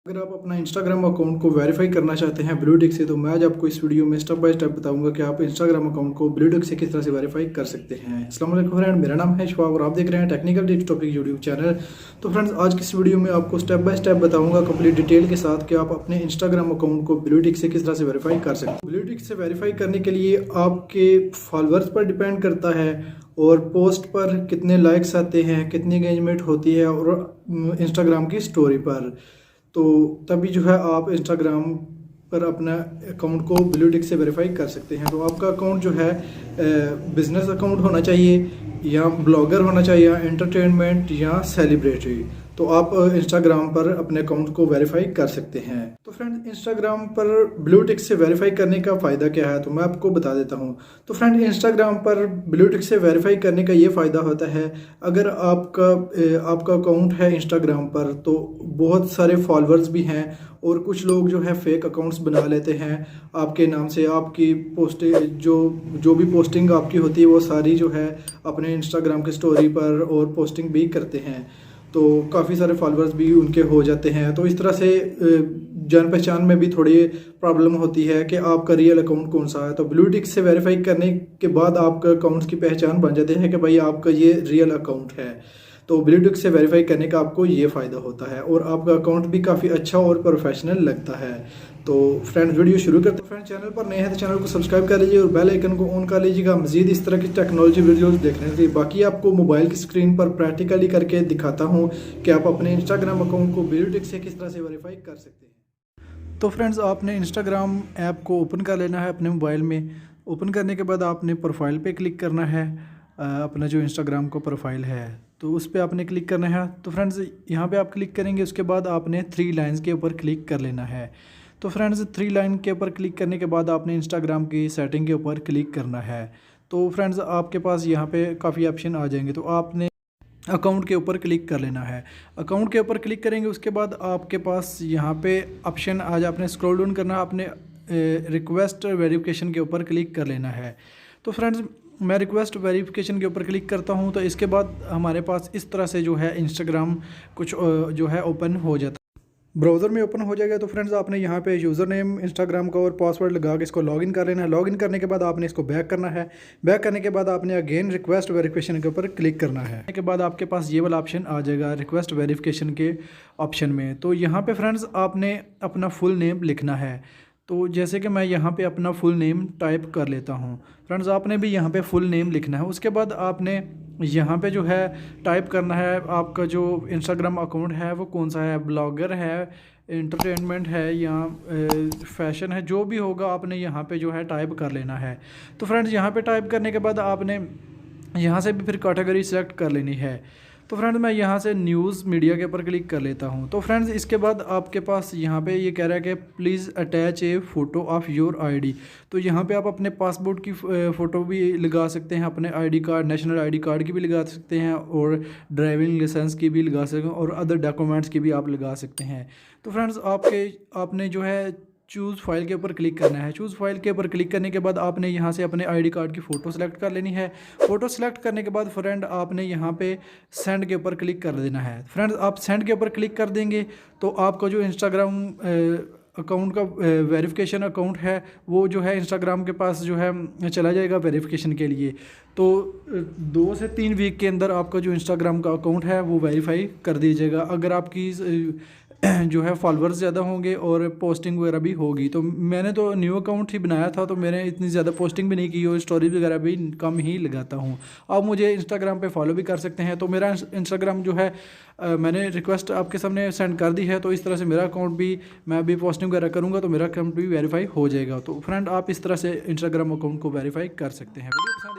अगर आप अपना इंस्टाग्राम अकाउंट को वेरीफाई करना चाहते हैं ब्लू टिक से, तो मैं आज आपको इस वीडियो में स्टेप बाय स्टेप बताऊंगा कि आप इंस्टाग्राम अकाउंट को ब्लू टिक से किस तरह से वेरीफाई कर सकते हैं। अस्सलाम वालेकुम फ्रेंड, मेरा नाम है शफाक और आप देख रहे हैं technical tips topic YouTube channel. तो फ्रेंड्स, आज की इस वीडियो में आपको स्टेप बाय स्टेप बताऊंगा कंप्लीट डिटेल के साथ कि आप अपने इंस्टाग्राम अकाउंट को ब्लू टिक से किस तरह से वेरीफाई कर सकते हैं। ब्लू टिक से वेरीफाई करने के लिए आपके फॉलोअर्स पर डिपेंड करता है और पोस्ट पर कितने लाइक्स आते हैं, कितनी एंगेजमेंट होती है और इंस्टाग्राम की स्टोरी पर। तो तभी जो है आप इंस्टाग्राम पर अपना अकाउंट को ब्लू टिक से वेरीफाई कर सकते हैं। तो आपका अकाउंट जो है बिजनेस अकाउंट होना चाहिए या ब्लॉगर होना चाहिए या एंटरटेनमेंट या सेलिब्रिटी, तो आप इंस्टाग्राम पर अपने अकाउंट को वेरीफाई कर सकते हैं। तो फ्रेंड, इंस्टाग्राम पर ब्लू टिक से वेरीफाई करने का फ़ायदा क्या है, तो मैं आपको बता देता हूं। तो फ्रेंड, इंस्टाग्राम पर ब्लू टिक से वेरीफाई करने का ये फ़ायदा होता है, अगर आपका अकाउंट है इंस्टाग्राम पर तो बहुत सारे फॉलोअर्स भी हैं और कुछ लोग जो है फेक अकाउंट्स बना लेते हैं आपके नाम से। आपकी पोस्टें जो भी पोस्टिंग आपकी होती है वो सारी जो है अपने इंस्टाग्राम की स्टोरी पर और पोस्टिंग भी करते हैं, तो काफ़ी सारे फॉलोअर्स भी उनके हो जाते हैं। तो इस तरह से जान पहचान में भी थोड़ी प्रॉब्लम होती है कि आपका रियल अकाउंट कौन सा है। तो ब्लू टिक से वेरीफाई करने के बाद आपका अकाउंट्स की पहचान बन जाती है कि भाई आपका ये रियल अकाउंट है। तो ब्लू टिक से वेरीफाई करने का आपको ये फ़ायदा होता है और आपका अकाउंट भी काफ़ी अच्छा और प्रोफेशनल लगता है। तो फ्रेंड्स, वीडियो शुरू करते हैं। फ्रेंड्स, चैनल पर नए हैं तो चैनल को सब्सक्राइब कर लीजिए और बेल आइकन को ऑन कर लीजिएगा मजीद इस तरह की टेक्नोलॉजी वीडियोस देखने के लिए। बाकी आपको मोबाइल की स्क्रीन पर प्रैक्टिकली करके दिखाता हूँ कि आप अपने इंस्टाग्राम अकाउंट को ब्लू टिक से किस तरह से वेरीफाई कर सकते हैं। तो फ्रेंड्स, आपने इंस्टाग्राम ऐप को ओपन कर लेना है अपने मोबाइल में। ओपन करने के बाद आपने प्रोफाइल पे क्लिक करना है, अपना जो इंस्टाग्राम का प्रोफाइल है तो उस पर आपने क्लिक करना है। तो फ्रेंड्स, यहाँ पे आप क्लिक करेंगे, उसके बाद आपने 3 लाइन्स के ऊपर क्लिक कर लेना है। तो फ्रेंड्स, 3 लाइन के ऊपर क्लिक करने के बाद आपने इंस्टाग्राम की सेटिंग के ऊपर क्लिक करना है। तो फ्रेंड्स, आपके पास यहाँ पे काफ़ी ऑप्शन आ जाएंगे, तो आपने अकाउंट के ऊपर क्लिक कर लेना है। अकाउंट के ऊपर क्लिक करेंगे, उसके बाद आपके पास यहाँ पे ऑप्शन आ जाए, आपने स्क्रॉल डाउन करना है, आपने रिक्वेस्ट वेरिफिकेशन के ऊपर क्लिक कर लेना है। तो फ्रेंड्स, मैं रिक्वेस्ट वेरिफिकेशन के ऊपर क्लिक करता हूं, तो इसके बाद हमारे पास इस तरह से जो है इंस्टाग्राम कुछ जो है ओपन हो जाता है, ब्राउज़र में ओपन हो जाएगा। तो फ्रेंड्स, आपने यहाँ पे यूज़र नेम इंस्टाग्राम का और पासवर्ड लगा के इसको लॉगिन कर लेना है। लॉगिन करने के बाद आपने इसको बैक करना है। बैक करने के बाद आपने अगेन रिक्वेस्ट वेरिफिकेशन के ऊपर क्लिक करना है। के बाद आपके पास ये वाला ऑप्शन आ जाएगा रिक्वेस्ट वेरिफिकेशन के ऑप्शन में। तो यहाँ पे फ्रेंड्स, आपने अपना फुल नेम लिखना है। तो जैसे कि मैं यहाँ पे अपना फुल नेम टाइप कर लेता हूँ। फ्रेंड्स, आपने भी यहाँ पे फुल नेम लिखना है। उसके बाद आपने यहाँ पे जो है टाइप करना है आपका जो इंस्टाग्राम अकाउंट है वो कौन सा है, ब्लॉगर है, एंटरटेनमेंट है या फैशन है, जो भी होगा आपने यहाँ पे जो है टाइप कर लेना है। तो फ्रेंड्स, यहाँ पे टाइप करने के बाद आपने यहाँ से भी फिर कैटेगरी सेलेक्ट कर लेनी है। तो फ्रेंड्स, मैं यहाँ से न्यूज़ मीडिया के ऊपर क्लिक कर लेता हूँ। तो फ्रेंड्स, इसके बाद आपके पास यहाँ पे ये कह रहा है कि please attach A photo of your ID. तो यहाँ पे आप अपने पासपोर्ट की फ़ोटो भी लगा सकते हैं, अपने ID card, national ID card की भी लगा सकते हैं और ड्राइविंग लाइसेंस की भी लगा सकते हैं और अदर डॉक्यूमेंट्स की भी आप लगा सकते हैं। तो फ्रेंड्स, आपने जो है चूज़ फाइल के ऊपर क्लिक करना है। चूज़ फाइल के ऊपर क्लिक करने के बाद आपने यहाँ से अपने आईडी कार्ड की फ़ोटो सेलेक्ट कर लेनी है। फ़ोटो सेलेक्ट करने के बाद फ्रेंड आपने यहाँ पे सेंड के ऊपर क्लिक कर देना है। फ्रेंड्स, आप सेंड के ऊपर क्लिक कर देंगे तो आपका जो इंस्टाग्राम अकाउंट का वेरिफिकेशन अकाउंट है वो जो है इंस्टाग्राम के पास जो है चला जाएगा वेरिफिकेशन के लिए। तो 2 से 3 वीक के अंदर आपका जो इंस्टाग्राम का अकाउंट है वो वेरीफाई कर दीजिएगा। अगर आपकी जो है फॉलोअर्स ज़्यादा होंगे और पोस्टिंग वगैरह भी होगी। तो मैंने तो न्यू अकाउंट ही बनाया था, तो मैंने इतनी ज़्यादा पोस्टिंग भी नहीं की और स्टोरी वगैरह भी कम ही लगाता हूँ। आप मुझे इंस्टाग्राम पे फॉलो भी कर सकते हैं। तो मेरा इंस्टाग्राम जो है मैंने रिक्वेस्ट आपके सामने सेंड कर दी है। तो इस तरह से मेरा अकाउंट भी, मैं अभी पोस्टिंग वगैरह करूँगा तो मेरा अकाउंट भी वेरीफाई हो जाएगा। तो फ्रेंड, आप इस तरह से इंस्टाग्राम अकाउंट को वेरीफाई कर सकते हैं। वीडियो पसंद